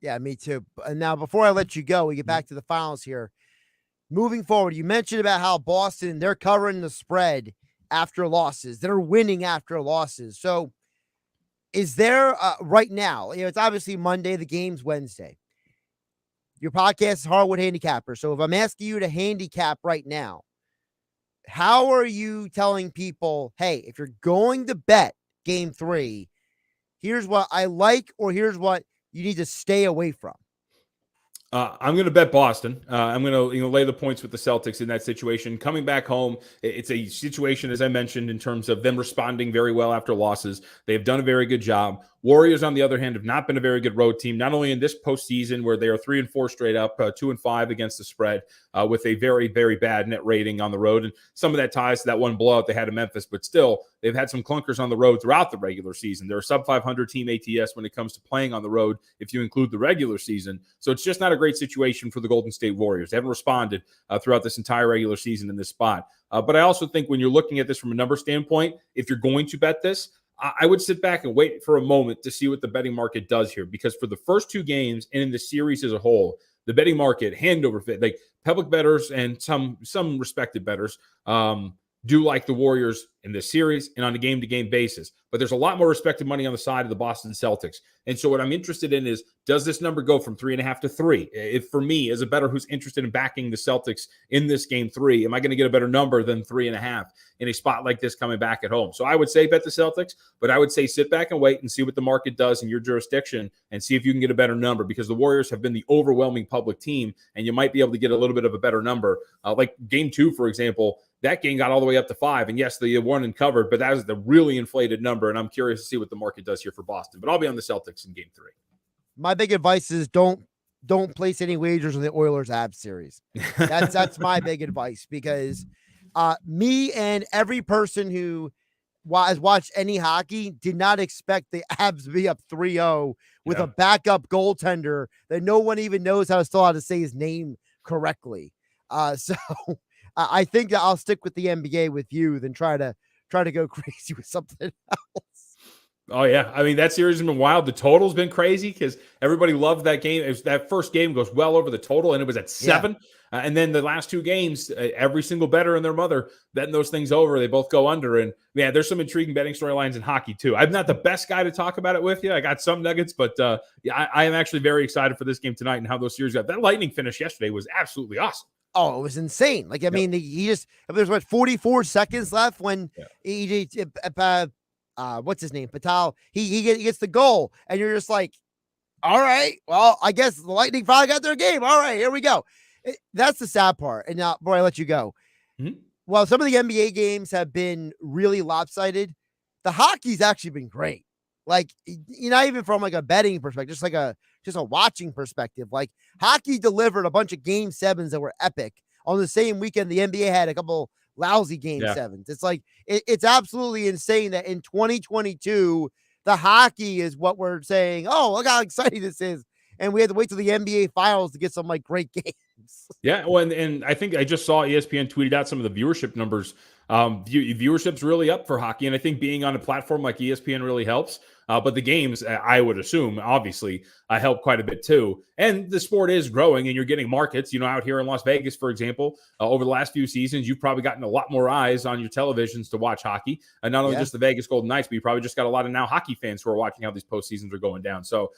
Yeah, me too. And now, before I let you go, we get back to the finals here. Moving forward, you mentioned about how Boston, they're covering the spread after losses. They're winning after losses. So is there right now, it's obviously Monday, the game's Wednesday. Your podcast is Hardwood Handicapper. So if I'm asking you to handicap right now, how are you telling people, hey, if you're going to bet game 3, here's what I like, or here's what you need to stay away from? I'm going to bet Boston. I'm going to lay the points with the Celtics in that situation. Coming back home, it's a situation, as I mentioned, in terms of them responding very well after losses. They've done a very good job. Warriors, on the other hand, have not been a very good road team, not only in this postseason where they are 3-4 straight up, 2-5 against the spread, with a very, very bad net rating on the road. And some of that ties to that one blowout they had in Memphis, but still, they've had some clunkers on the road throughout the regular season. They're a sub-500 team ATS when it comes to playing on the road, if you include the regular season. So it's just not a great situation for the Golden State Warriors. They haven't responded throughout this entire regular season in this spot. But I also think when you're looking at this from a number standpoint, if you're going to bet this, I would sit back and wait for a moment to see what the betting market does here, because for the first 2 games and in the series as a whole, the betting market, hand over fist, like public bettors and some respected bettors, do like the Warriors in this series and on a game-to-game basis. But there's a lot more respected money on the side of the Boston Celtics. And so what I'm interested in is, does this number go from 3.5 to 3? If for me, as a bettor who's interested in backing the Celtics in this game 3, am I going to get a better number than 3.5 in a spot like this coming back at home? So I would say bet the Celtics, but I would say sit back and wait and see what the market does in your jurisdiction and see if you can get a better number, because the Warriors have been the overwhelming public team, and you might be able to get a little bit of a better number. Like game 2, for example, that game got all the way up to 5. And yes, they won and covered, but that was the really inflated number. And I'm curious to see what the market does here for Boston. But I'll be on the Celtics in game 3. My big advice is don't don't place any wagers on the Oilers Abs series. That's my big advice, because me and every person who has watched any hockey did not expect the Abs to be up 3-0 with a backup goaltender that no one even knows how to say his name correctly. So I think that I'll stick with the NBA with you than try to go crazy with something else. Oh, yeah. I mean, that series has been wild. The total's been crazy because everybody loved that game. That first game goes well over the total, and it was at 7. And then the last 2 games, every single bettor and their mother betting those things over. They both go under. And, man, there's some intriguing betting storylines in hockey, too. I'm not the best guy to talk about it with you. I got some nuggets, but I am actually very excited for this game tonight and how those series got. That Lightning finish yesterday was absolutely awesome. Oh, it was insane. Like, I mean, there's 44 seconds left when what's his name? Patel. He gets the goal, and you're just like, all right, well, I guess the Lightning finally got their game. All right, here we go. That's the sad part. And now, before I let you go, well, some of the NBA games have been really lopsided. The hockey's actually been great. Like, not even from like a betting perspective, just a watching perspective. Like, hockey delivered a bunch of game 7s that were epic. On the same weekend, the NBA had a couple lousy game 7s. It's like, it's absolutely insane that in 2022, the hockey is what we're saying. Oh, look how exciting this is. And we had to wait till the NBA finals to get some like great games. Yeah. Well, and I think I just saw ESPN tweeted out some of the viewership numbers. Viewership's really up for hockey. And I think being on a platform like ESPN really helps. But the games, I would assume, obviously, help quite a bit too. And the sport is growing, and you're getting markets. Out here in Las Vegas, for example, over the last few seasons, you've probably gotten a lot more eyes on your televisions to watch hockey. And not only just the Vegas Golden Knights, but you probably just got a lot of now hockey fans who are watching how these postseasons are going down. So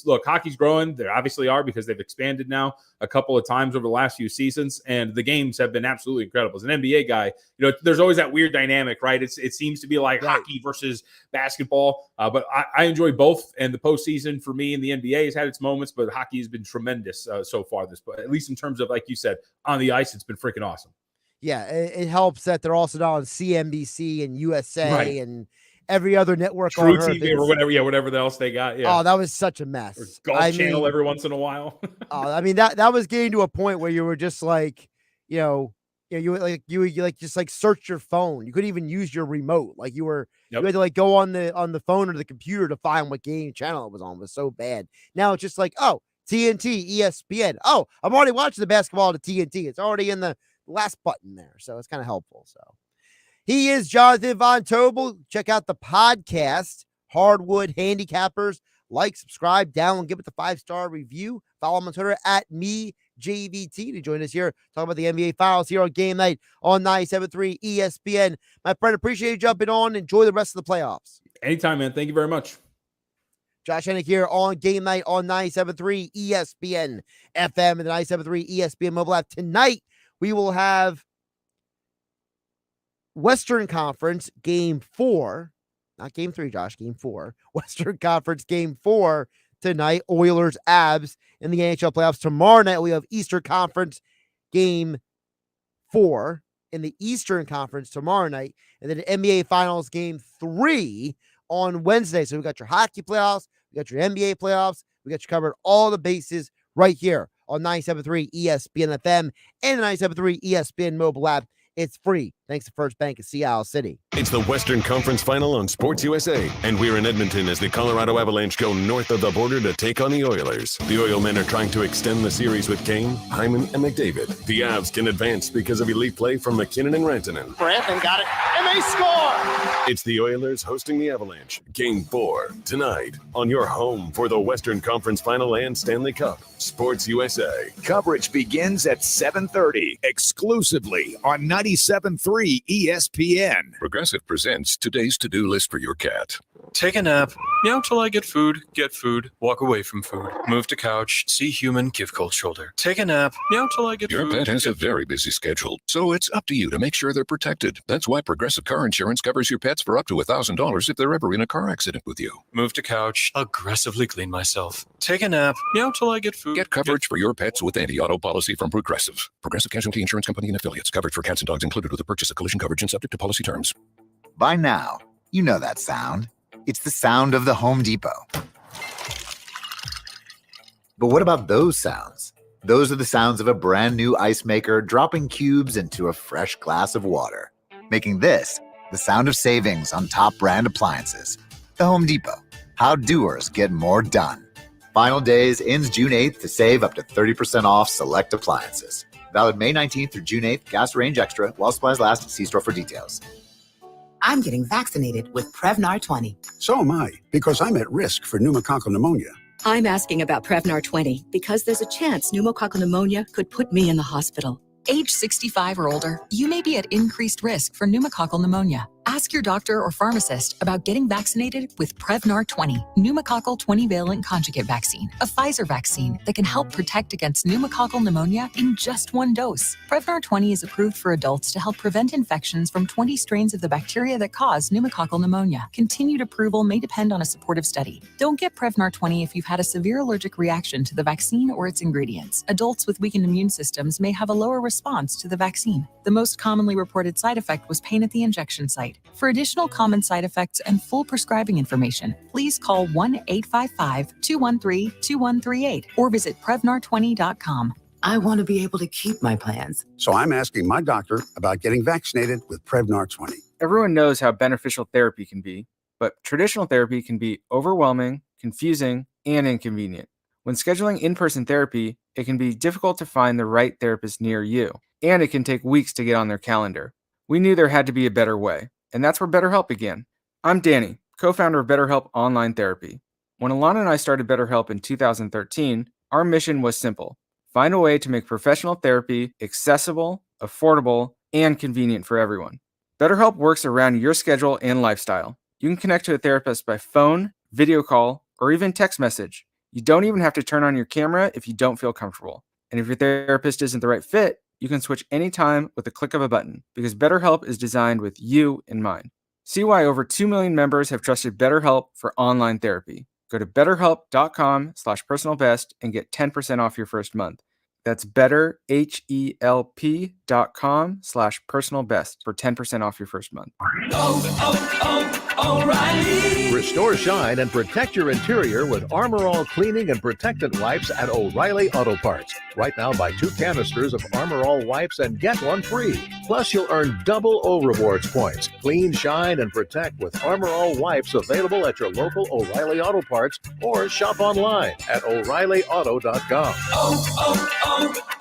look, hockey's growing. They obviously are, because they've expanded now a couple of times over the last few seasons, and the games have been absolutely incredible. As an NBA guy, there's always that weird dynamic, right? It seems to be like hockey versus basketball. But I enjoy both, and the postseason for me in the NBA has had its moments, but hockey has been tremendous so far. At least in terms of, like you said, on the ice, it's been freaking awesome. Yeah, it helps that they're also now on CNBC and USA and every other network. True TV or whatever else they got. Yeah. Oh, that was such a mess. Or Golf Channel every once in a while. I mean, that was getting to a point where you were just like, you would just search your phone. You couldn't even use your remote. Like you had to like go on the phone or the computer to find what game channel it was on. It was so bad. Now it's just like, oh, TNT, ESPN. Oh, I'm already watching the basketball to TNT. It's already in the last button there. So it's kind of helpful. So he is Jonathan Von Tobel. Check out the podcast, Hardwood Handicappers. Like, subscribe, download, give it the 5-star review. Follow him on Twitter at JVT to join us here. Talk about the NBA Finals here on Game Night on 97.3 ESPN. My friend, appreciate you jumping on. Enjoy the rest of the playoffs. Anytime, man. Thank you very much. Josh Hennig here on Game Night on 97.3 ESPN FM and the 97.3 ESPN mobile app. Tonight, we will have Western Conference Game 4. Not Game 3, Josh. Game 4. Western Conference Game 4 tonight. Oilers, Abs in the NHL playoffs. Tomorrow night, we have Eastern Conference Game 4 in the Eastern Conference tomorrow night. And then NBA Finals Game 3 on Wednesday. So we got your hockey playoffs. We got your NBA playoffs. We got you covered all the bases right here on 97.3 ESPN FM and the 97.3 ESPN mobile app. It's free. Thanks to First Bank of Seattle City. It's the Western Conference Final on Sports USA, and we're in Edmonton as the Colorado Avalanche go north of the border to take on the Oilers. The Oilmen are trying to extend the series with Kane, Hyman, and McDavid. The Avs can advance because of elite play from McKinnon and Rantanen. Rantanen got it, and they score! It's the Oilers hosting the Avalanche. Game 4, tonight, on your home for the Western Conference Final and Stanley Cup. Sports USA. Coverage begins at 7:30, exclusively on 97.3 ESPN. Progressive presents today's to-do list for your cat. Take a nap, meow till I get food, walk away from food, move to couch, see human, give cold shoulder. Take a nap, meow till I get your food. Your pet has a very busy schedule, so it's up to you to make sure they're protected. That's why Progressive Car Insurance covers your pets for up to $1,000 if they're ever in a car accident with you. Move to couch, aggressively clean myself. Take a nap, meow till I get food. Get coverage for your pets with anti-auto policy from Progressive. Progressive Casualty Insurance Company and Affiliates. Coverage for cats and dogs included with the purchase of collision coverage and subject to policy terms. By now, you know that sound. It's the sound of the Home Depot. But what about those sounds? Those are the sounds of a brand new ice maker dropping cubes into a fresh glass of water, making this the sound of savings on top brand appliances. The Home Depot. How doers get more done. Final days ends June 8th to save up to 30% off select appliances. Valid May 19th through June 8th. Gas range extra. While supplies last. See store for details. I'm getting vaccinated with Prevnar 20. So am I, because I'm at risk for pneumococcal pneumonia. I'm asking about Prevnar 20 because there's a chance pneumococcal pneumonia could put me in the hospital. Age 65 or older, you may be at increased risk for pneumococcal pneumonia. Ask your doctor or pharmacist about getting vaccinated with Prevnar 20, pneumococcal 20-valent conjugate vaccine, a Pfizer vaccine that can help protect against pneumococcal pneumonia in just one dose. Prevnar 20 is approved for adults to help prevent infections from 20 strains of the bacteria that cause pneumococcal pneumonia. Continued approval may depend on a supportive study. Don't get Prevnar 20 if you've had a severe allergic reaction to the vaccine or its ingredients. Adults with weakened immune systems may have a lower response to the vaccine. The most commonly reported side effect was pain at the injection site. For additional common side effects and full prescribing information, please call 1-855-213-2138 or visit Prevnar20.com. I want to be able to keep my plans. So I'm asking my doctor about getting vaccinated with Prevnar 20. Everyone knows how beneficial therapy can be, but traditional therapy can be overwhelming, confusing, and inconvenient. When scheduling in-person therapy, it can be difficult to find the right therapist near you, and it can take weeks to get on their calendar. We knew there had to be a better way, and that's where BetterHelp began. I'm Danny, co-founder of BetterHelp Online Therapy. When Alana and I started BetterHelp in 2013, our mission was simple: find a way to make professional therapy accessible, affordable, and convenient for everyone. BetterHelp works around your schedule and lifestyle. You can connect to a therapist by phone, video call, or even text message. You don't even have to turn on your camera if you don't feel comfortable. And if your therapist isn't the right fit, you can switch anytime with the click of a button, because BetterHelp is designed with you in mind. See why over 2 million members have trusted BetterHelp for online therapy. Go to betterhelp.com/personalbest and get 10% off your first month. That's betterhelp.com/personalbest for 10% off your first month. O'Reilly. Restore shine and protect your interior with Armor All cleaning and protectant wipes at O'Reilly Auto Parts. Right now, buy 2 canisters of Armor All wipes and get 1 free. Plus, you'll earn double O Rewards points. Clean, shine, and protect with Armor All wipes available at your local O'Reilly Auto Parts or shop online at O'ReillyAuto.com.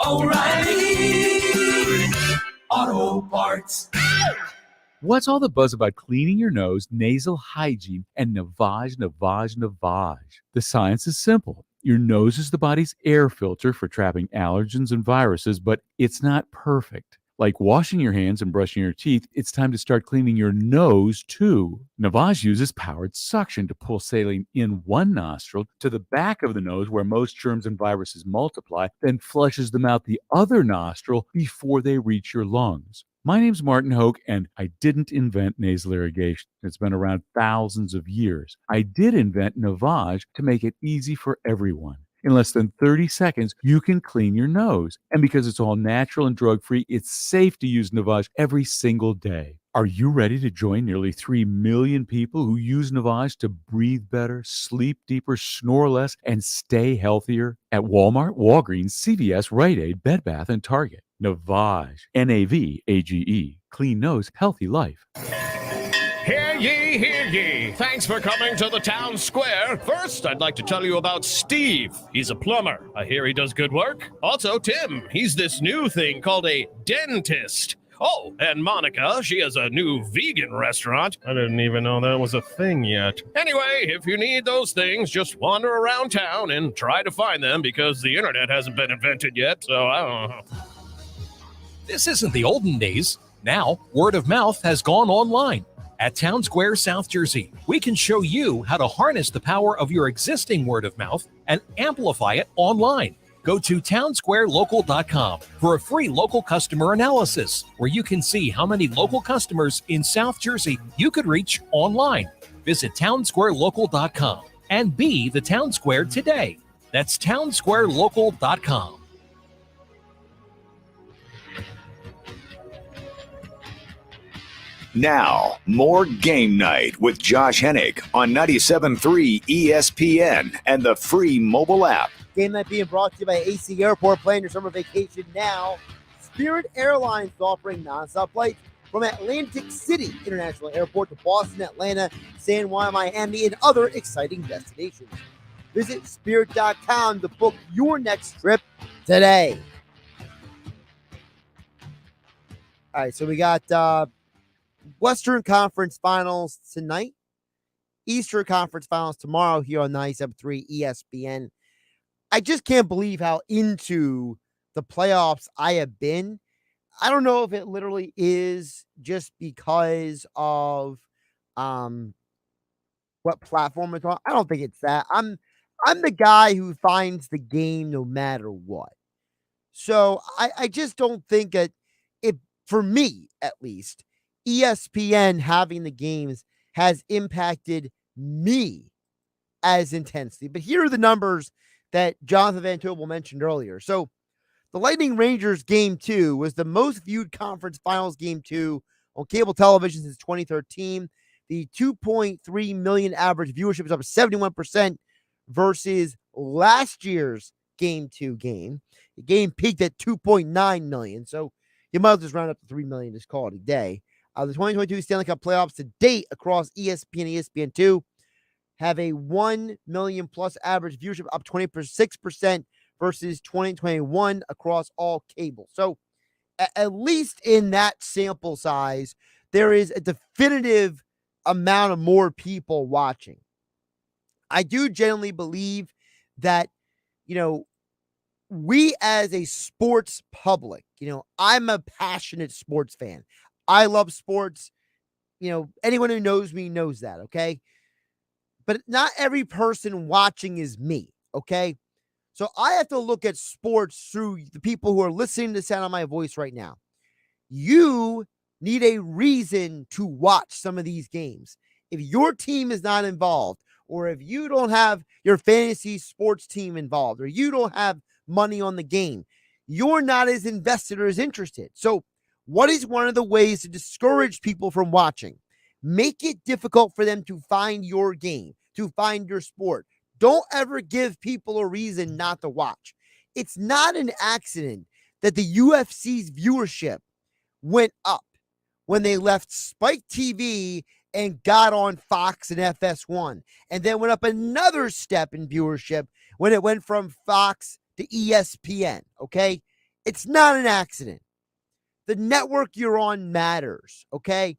O'Reilly Auto Parts. What's all the buzz about cleaning your nose, nasal hygiene, and Navage? The science is simple. Your nose is the body's air filter for trapping allergens and viruses, but it's not perfect. Like washing your hands and brushing your teeth, it's time to start cleaning your nose too. Navage uses powered suction to pull saline in one nostril to the back of the nose where most germs and viruses multiply, then flushes them out the other nostril before they reach your lungs. My name's Martin Hoke, and I didn't invent nasal irrigation. It's been around thousands of years. I did invent Navage to make it easy for everyone. In less than 30 seconds, you can clean your nose. And because it's all natural and drug-free, it's safe to use Navage every single day. Are you ready to join nearly 3 million people who use Navage to breathe better, sleep deeper, snore less, and stay healthier? At Walmart, Walgreens, CVS, Rite Aid, Bed Bath, and Target. Navage. N-A-V-A-G-E. Clean nose, healthy life. Hear ye, hear ye. Thanks for coming to the town square. First, I'd like to tell you about Steve. He's a plumber. I hear he does good work. Also, Tim. He's this new thing called a dentist. Oh, and Monica, she has a new vegan restaurant. I didn't even know that was a thing yet. Anyway, if you need those things, just wander around town and try to find them because the internet hasn't been invented yet, so I don't know. This isn't the olden days. Now, word of mouth has gone online. At Town Square, South Jersey, we can show you how to harness the power of your existing word of mouth and amplify it online. Go to townsquarelocal.com for a free local customer analysis, where you can see how many local customers in South Jersey you could reach online. Visit townsquarelocal.com and be the Town Square today. That's townsquarelocal.com. Now, more Game Night with Josh Hennig on 97.3 ESPN and the free mobile app. Game Night being brought to you by AC Airport. Plan your summer vacation now. Spirit Airlines is offering nonstop flights from Atlantic City International Airport to Boston, Atlanta, San Juan, Miami, and other exciting destinations. Visit Spirit.com to book your next trip today. All right, so we got Western Conference Finals tonight, Eastern Conference Finals tomorrow here on 97.3 ESPN. I just can't believe how into the playoffs I have been. I don't know if it literally is just because of what platform it's on. I don't think it's that. I'm the guy who finds the game no matter what. So I just don't think that it, for me at least, ESPN having the games has impacted me as intensely. But here are the numbers that Jonathan Van Tobel mentioned earlier. So the Lightning Rangers game 2 was the most viewed conference finals game 2 on cable television since 2013. The 2.3 million average viewership is up 71% versus last year's game 2 game. The game peaked at 2.9 million. So you might as well just round up to 3 million, just call it a day. The 2022 Stanley Cup playoffs to date across ESPN and ESPN2 have a 1 million plus average viewership, up 26% versus 2021 across all cable. So at least in that sample size, there is a definitive amount of more people watching. I do genuinely believe that, we as a sports public, I'm a passionate sports fan. I love sports. Anyone who knows me knows that, okay? But not every person watching is me, okay? So I have to look at sports through the people who are listening to the sound of my voice right now. You need a reason to watch some of these games. If your team is not involved, or if you don't have your fantasy sports team involved, or you don't have money on the game, you're not as invested or as interested. So what is one of the ways to discourage people from watching? Make it difficult for them to find your game, to find your sport. Don't ever give people a reason not to watch. It's not an accident that the UFC's viewership went up when they left Spike TV and got on Fox and FS1, and then went up another step in viewership when it went from Fox to ESPN, okay? It's not an accident. The network you're on matters, okay?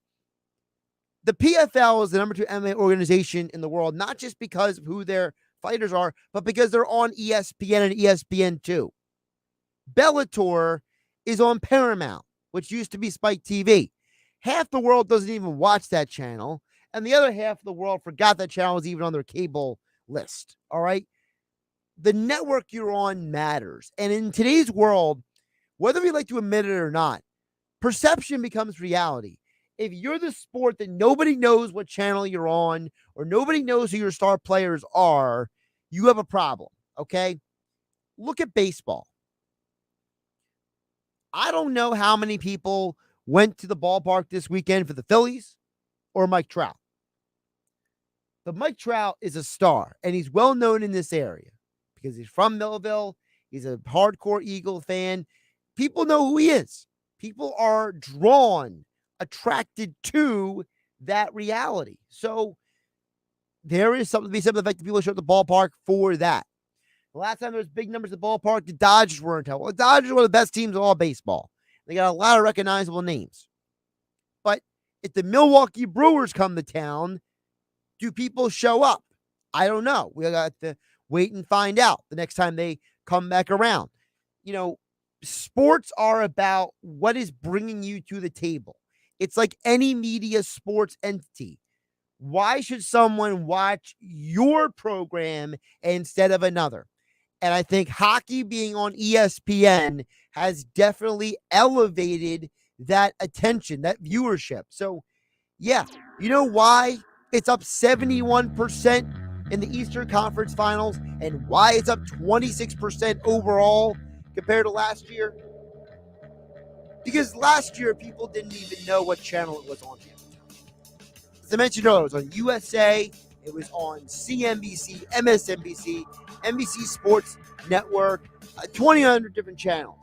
The PFL is the number 2 MMA organization in the world, not just because of who their fighters are, but because they're on ESPN and ESPN2. Bellator is on Paramount, which used to be Spike TV. Half the world doesn't even watch that channel, and the other half of the world forgot that channel was even on their cable list, all right? The network you're on matters. And in today's world, whether we like to admit it or not, perception becomes reality. If you're the sport that nobody knows what channel you're on, or nobody knows who your star players are, you have a problem, okay? Look at baseball. I don't know how many people went to the ballpark this weekend for the Phillies or Mike Trout. But Mike Trout is a star, and he's well known in this area because he's from Millville. He's a hardcore Eagle fan. People know who he is. People are attracted to that reality. So there is something to be said about the fact that people show up at the ballpark for that. The last time there was big numbers at the ballpark, the Dodgers weren't out. Well, the Dodgers were the best teams in all baseball. They got a lot of recognizable names. But if the Milwaukee Brewers come to town, do people show up? I don't know. We got to wait and find out the next time they come back around. Sports are about what is bringing you to the table. It's like any media sports entity. Why should someone watch your program instead of another? And I think hockey being on ESPN has definitely elevated that attention, that viewership. So, yeah, you know why it's up 71% in the Eastern Conference Finals and why it's up 26% overall compared to last year? Because last year, people didn't even know what channel it was on. As I mentioned earlier, it was on USA, It was on CNBC, MSNBC, NBC Sports Network, 2,100 different channels.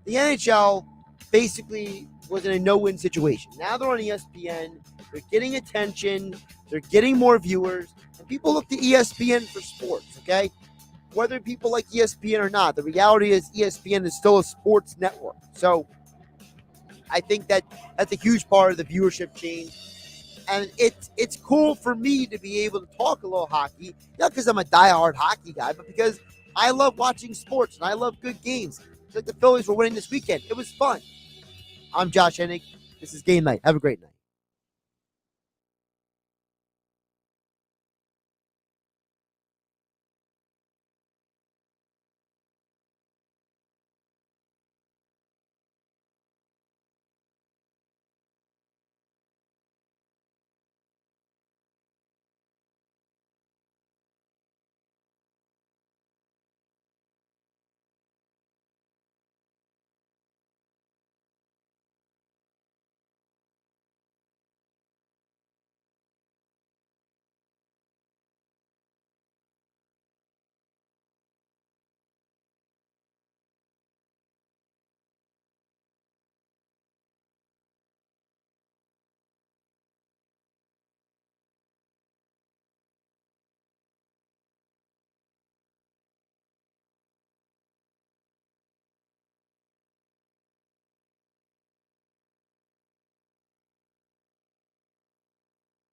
The NHL basically was in a no-win situation. Now they're on ESPN. They're getting attention. They're getting more viewers. And people look to ESPN for sports, okay? Whether people like ESPN or not, the reality is ESPN is still a sports network. So I think that's a huge part of the viewership change. And it's cool for me to be able to talk a little hockey, not because I'm a diehard hockey guy, but because I love watching sports and I love good games. It's like the Phillies were winning this weekend. It was fun. I'm Josh Hennig. This is Game Night. Have a great night.